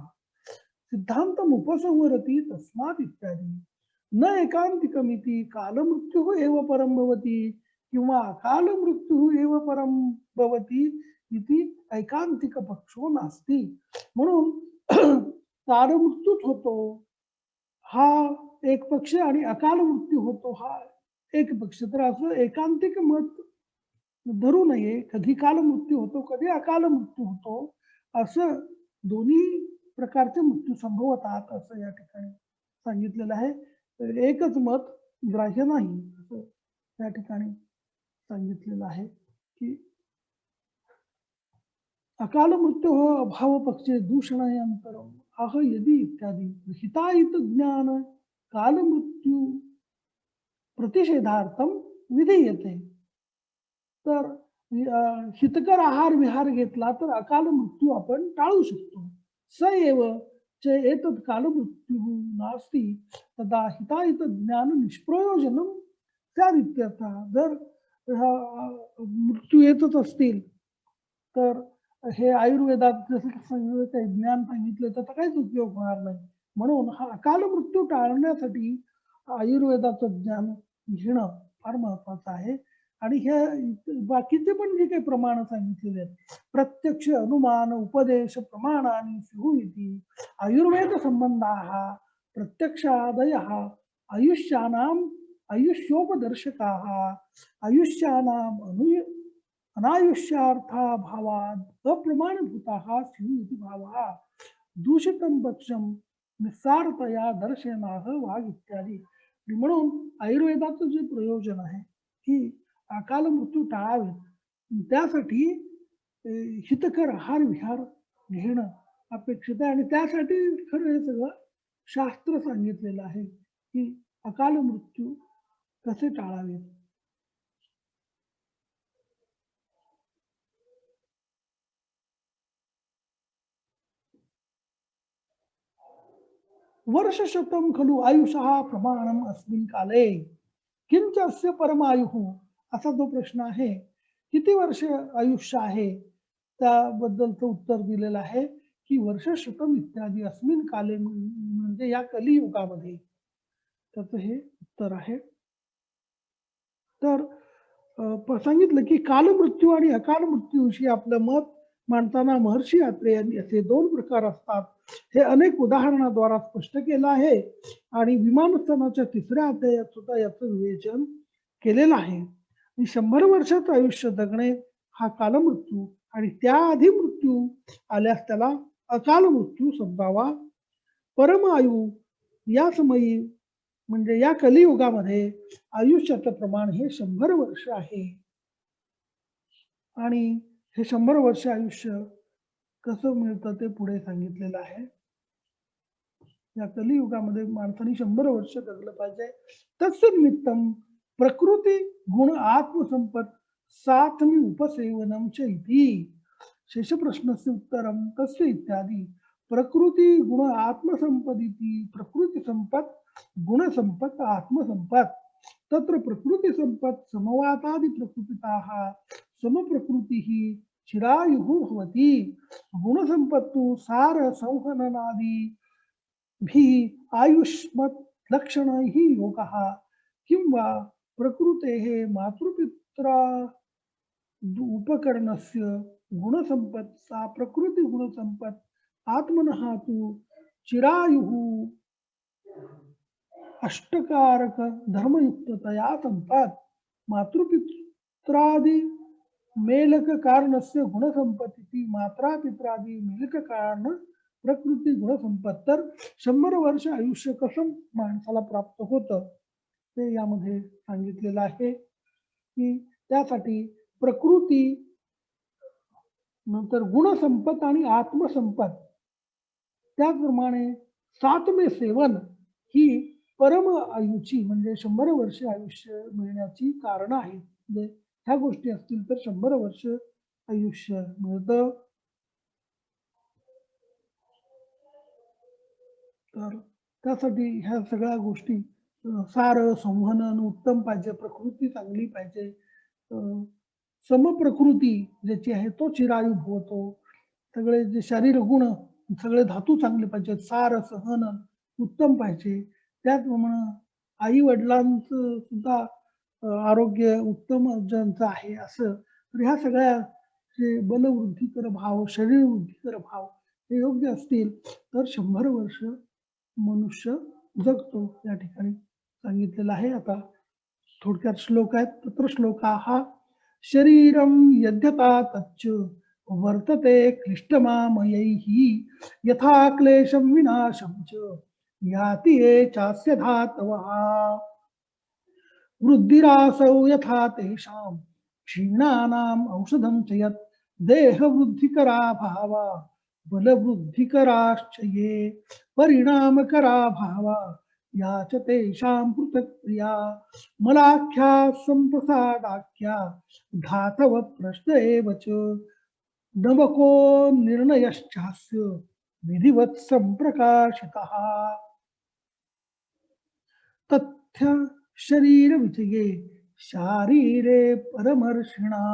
S1: सिद्धान्तम् उपसंहरति तस्मात् इत्यादि. न एकान्तिकमिति कालमृत्युः एव परं भवति किंवा अकालमृत्युः एव परं भवति इति ऐकान्तिक पक्षो नास्ति. म्हणून कालमृत्यूच होतो हा एक पक्ष आणि अकाल मृत्यू होतो हा एक पक्ष. तर असं एकांतिक मत धरू नये. कधी काल मृत्यू होतो कधी अकाल मृत्यू होतो असं दोन्ही प्रकारचे मृत्यू संभवतात असं या ठिकाणी सांगितलेलं आहे. एकच मत ग्राह्य नाही असं या ठिकाणी सांगितलेलं आहे की अकाल मृत्यु अभाव पक्षे दूषणांतरम आह यदि इत्यादि हिताहित ज्ञान काल मृत्यू प्रतिषेधार्थम विधीयते. तर हितकर आहार विहार घेतला तर अकाल मृत्यू आपण टाळू शकतो. स एव च एतत् काल मृत्यु नास्ति तदा हिताहित ज्ञान निष्प्रयोजनम स्यादित्यर्थः. जर मृत्यू येतच असतील तर हे आयुर्वेदात जसं काही ज्ञान सांगितलं तर काहीच उपयोग होणार नाही. म्हणून हा अकाल मृत्यू टाळण्यासाठी आयुर्वेदाचं ज्ञान घेणं फार महत्वाचं आहे. आणि हे बाकीचे पण जे काही प्रमाण सांगितलेले आहेत प्रत्यक्ष अनुमान उपदेश प्रमाणानि स्युः इति आयुर्वेद संबंधाः प्रत्यक्षादयः आयुष्यानां आयुष्योपदर्शकाः आयुष्यानाम् अनायुष्यार्था भावात् अप्रमाणभूताः स्युः इति भावः दूषितं पक्षम निस्सारतया दर्शनाः वाघ इत्यादी. आणि म्हणून आयुर्वेदाचं जे प्रयोजन आहे की अकाल मृत्यू टाळावेत त्यासाठी हितकर आहार विहार घेणं अपेक्षित आहे. आणि त्यासाठी खरं हे सगळं शास्त्र सांगितलेलं आहे की अकाल मृत्यू कसे टाळावेत. वर्षशतं खलु आयुषः प्रमाणम अस्मिन् काले किंच अस्य परमायुः. असा जो प्रश्न आहे किती वर्ष आयुष्य आहे त्याबद्दलचं उत्तर दिलेलं आहे की वर्षशतम इत्यादी अस्मिन काले म्हणजे या कलियुगामध्ये. त्याचं हे उत्तर आहे. तर सांगितलं की कालमृत्यू आणि अकाल मृत्यूविषयी आपलं मत मांडताना महर्षी अत्रे यांनी असे दोन प्रकार असतात हे अनेक उदाहरणाद्वारा स्पष्ट केलं आहे. आणि विमानस्थानाच्या 3ऱ्या अध्यायात सुद्धा याचं विवेचन केलेलं आहे. 100 वर्षाचं आयुष्य जगणे हा कालमृत्यू आणि त्याआधी मृत्यू आल्यास त्याला अकाल मृत्यू समजावा. परम आयु या समयी म्हणजे या कलियुगामध्ये आयुष्याचं प्रमाण हे 100 वर्ष आहे. आणि हे 100 वर्ष आयुष्य कसं मिळतं ते पुढे सांगितलेलं आहे. या कलियुगामध्ये माणसाने 100 वर्ष जगलं पाहिजे. तस्य निमित्तम प्रकृती गुण आत्मसंपत सात्मी उपसेवनम च इति. शेषप्रश्नस्य उत्तरम तस्य इत्यादी. प्रकृती गुण आत्मसंपदिति प्रकृती संपत गुण संपत आत्मसंपत. तत्र प्रकृती संपत समवातादि प्रकृतिताः समप्रकृतिः चिरायुः भवति. गुणसंपत्तु सार संहननादि भी आयुष्मत् लक्षणैः योगः किंवा प्रकृतेः मातृपित्रा उपकरणस्य गुणसंपत् सा प्रकृति गुणसंपत् आत्मनः तु चिरायुः अष्टकारक धर्मयुक्ततया संपत्. मातृपित्रादि मेलक कारणस्य गुणसंपत्ती मात्रा पित्रादि मेलक कारण प्रकृती गुणसंपत. तर 100 वर्ष आयुष्य कसं माणसाला प्राप्त होतं ते यामध्ये सांगितलेलं आहे की त्यासाठी प्रकृती नंतर गुणसंपत आणि आत्मसंपत त्याचप्रमाणे सातमे सेवन ही परम आयुची म्हणजे 100 वर्ष आयुष्य मिळण्याची कारण आहेत. म्हणजे ह्या गोष्टी असतील तर 100 वर्ष आयुष्य मिळतं. तर त्यासाठी ह्या सगळ्या गोष्टी सार संवहन उत्तम पाहिजे, प्रकृती चांगली पाहिजे, समप्रकृती ज्याची आहे तो चिरायू होतो. सगळे जे शरीर गुण सगळे धातू चांगले पाहिजेत, सार सहन उत्तम पाहिजे. त्याचप्रमाणे आई वडिलांचं सुद्धा आरोग्य उत्तम ज्यांचं आहे असं. तर ह्या सगळ्या जे बलवृद्धीकर भाव शरीर वृद्धीकर भाव हे योग्य असतील तर 100 वर्ष मनुष्य जगतो या ठिकाणी सांगितलेलं आहे. आता थोडक्यात श्लोक आहेत. तत्र श्लोकाः शरीरं यद्यथा तच्च वर्तते क्लिष्टमामयैः यथा क्लेशं विनाशं च याति ये चास्य धातवः वृद्धिरासौ यथा तेषां क्षीणानाम् औषधं च यत् देहवृद्धिकरा भावा बलवृद्धिकराश्च ये परिणामकरा भावा या च तेषां पृथक् क्रिया मलाख्या संप्रसादाख्या धातव प्रश्न एव च नवको निर्णयश्चास्य विधिवत् संप्रकाशितः. तथ्य शरीर विजये शारीरे परमर्षिणा.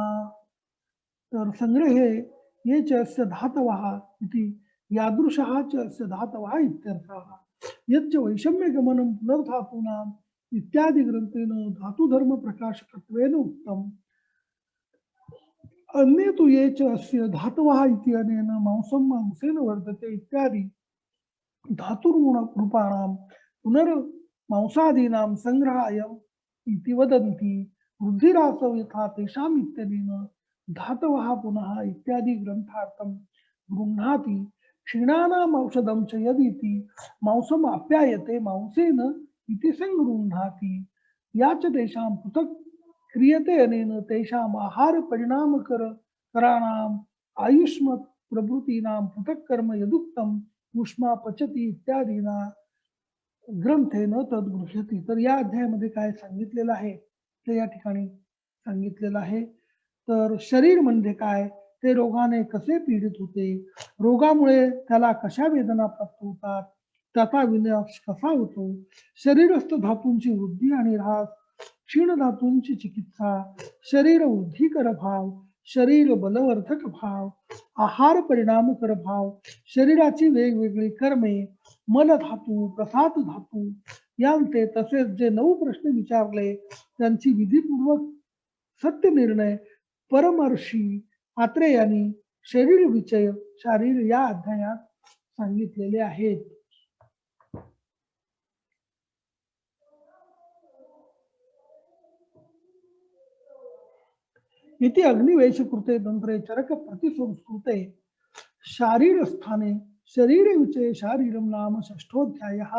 S1: तर संग्रहे ये च अस्य धातवः इति यादृशः च अस्य धातवः इत्यर्थः. यच्च वैषम्यगमनं पुनर्धातूनाम् इत्यादि ग्रंथेन धातुधर्म प्रकाशकत्वेन उक्तम्. अन्ये तु ये च अस्य धातवः इति अनेन मांसं मांसेन वर्धते इत्यादि धातुरूपाणां पुनर्मांसादीनां संग्रहाय इति वदन्ति वृद्धिरासौ यथा तेषाम् इत्यनेन धातवः पुनः इत्यादि ग्रंथार्थं गृह्णाति क्षीणानाम् औषधं च यदिति मांसम् आप्यायते मांसेन इति संगृह्णाति या च तेषां पृथक् क्रियते अनेन तेषाम् आहार परिणामकराणाम् आयुष्मत् प्रभृतीनां पृथक् कर्म यदुक्तम् उष्मा पचती इत्यादीना ग्रंथेन तद्गृह्यति. तर या अध्यायामध्ये काय सांगितलेलं आहे ते या ठिकाणी सांगितलेलं आहे. तर शरीर म्हणजे काय, ते रोगाने कसे पीडित होते, रोगामुळे त्याला कशा वेदना प्राप्त होतात, त्याचा विनाश कसा होतो, शरीरस्थ धातूंची वृद्धी आणि ह्रास, क्षीण धातूंची चिकित्सा, शरीर वृद्धिकर भाव, शरीर बलवर्धक भाव, आहार परिणामकर भाव, शरीराची वेगवेगळी कर्मे, मन धातू, प्रसाद धातू यांचे तसेच जे 9 प्रश्न विचारले त्यांची विधीपूर्वक सत्य निर्णय परमर्षी आत्रेयांनी शरीर विषय शारीर या अध्यायात सांगितलेले आहेत. इति अग्निवेशकृते तंत्रे चरक प्रतिसंस्कृते शारीरस्थाने शरीरविषये शारीरं नाम षष्ठोऽध्यायः.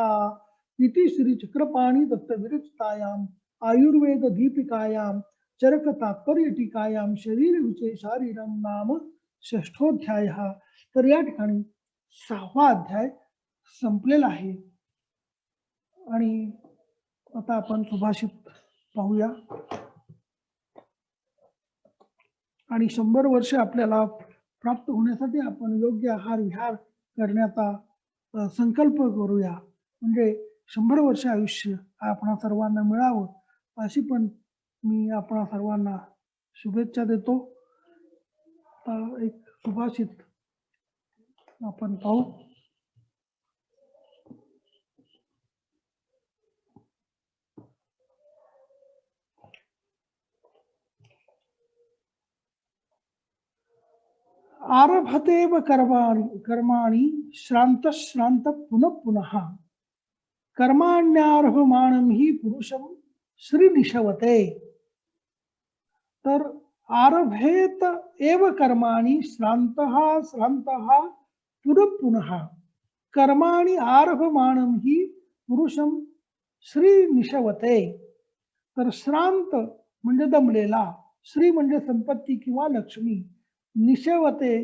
S1: इति श्री चक्रपाणि दत्त विरचितायाम् आयुर्वेद दीपिकायां चरक तात्पर्य टीकायां शरीरविषये शारीरं नाम षष्ठोऽध्यायः. तर या ठिकाणी 6वा अध्याय संपलेला आहे. आणि आता आपण सुभाषित पाहूया. आणि 100 वर्ष आपल्याला प्राप्त होण्यासाठी आपण योग्य आहार विहार करण्याचा संकल्प करूया. म्हणजे 100 वर्ष आयुष्य आपणा सर्वांना मिळावं अशी पण मी आपणा सर्वांना शुभेच्छा देतो. एक सुभाषित आपण पाहू. आरभतेव कर्माणि श्रांत श्रांत पुनः पुनः कर्माण्यारभमाणं हि पुरुषं श्रीनिशवते. तर आरभेत एव कर्माणि श्रान्तः श्रान्तः पुनः पुनः कर्माणि आरभमाणं हि पुरुषं श्रीनिशवते. तर श्रांत म्हणजे दमलेला, श्री म्हणजे संपत्ती किंवा लक्ष्मी, निशवते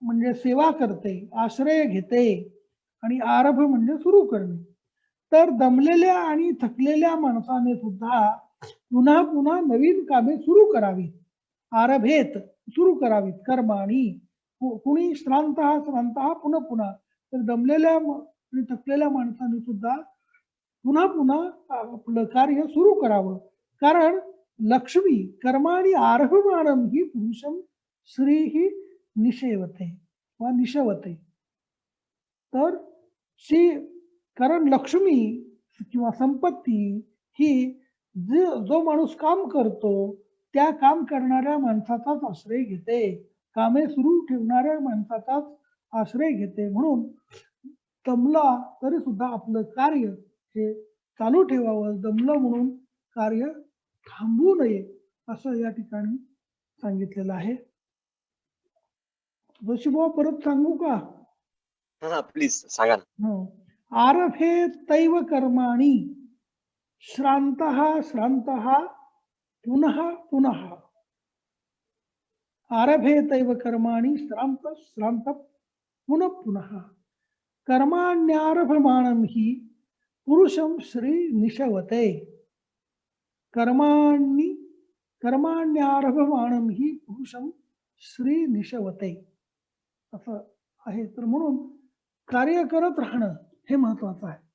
S1: म्हणजे सेवा करते, आश्रय घेते, आणि आरभ म्हणजे सुरू करणे. तर दमलेल्या आणि थकलेल्या माणसाने सुद्धा पुन्हा पुन्हा नवीन कामे सुरू करावीत. आरभेत सुरू करावीत कर्माणी. कुणी श्रांत पुन्हा पुन्हा. तर दमलेल्या आणि थकलेल्या माणसाने सुद्धा पुन्हा पुन्हा आपलं कार्य सुरू करावं. कारण लक्ष्मी कर्माणी आरभमाणं ही पुरुषम श्री ही निशेवते वा निशवते. तर कारण लक्ष्मी किंवा संपत्ती ही जो माणूस काम करतो त्या काम करणाऱ्या माणसाचाच आश्रय घेते, कामे सुरू ठेवणाऱ्या माणसाचाच आश्रय घेते. म्हणून दमला तरी सुद्धा आपलं कार्य हे चालू ठेवावं, दमलं म्हणून कार्य थांबवू नये असं या ठिकाणी सांगितलेलं आहे. जोशीबा परत सांगू का?
S3: हा प्लीज सांगा ना.
S1: आरभे तैव कर्माणि श्रान्तः श्रान्तः पुनः पुनः. आरभे तैव कर्माणि श्रान्तः श्रान्तः पुनः पुनः कर्माण्यारभमाणं हि पुरुषं श्री निशवते. कर्माण्यारभमाणं हि पुरुषं श्री निशवते असं आहे. तर म्हणून कार्य करत राहणं हे महत्वाचं आहे.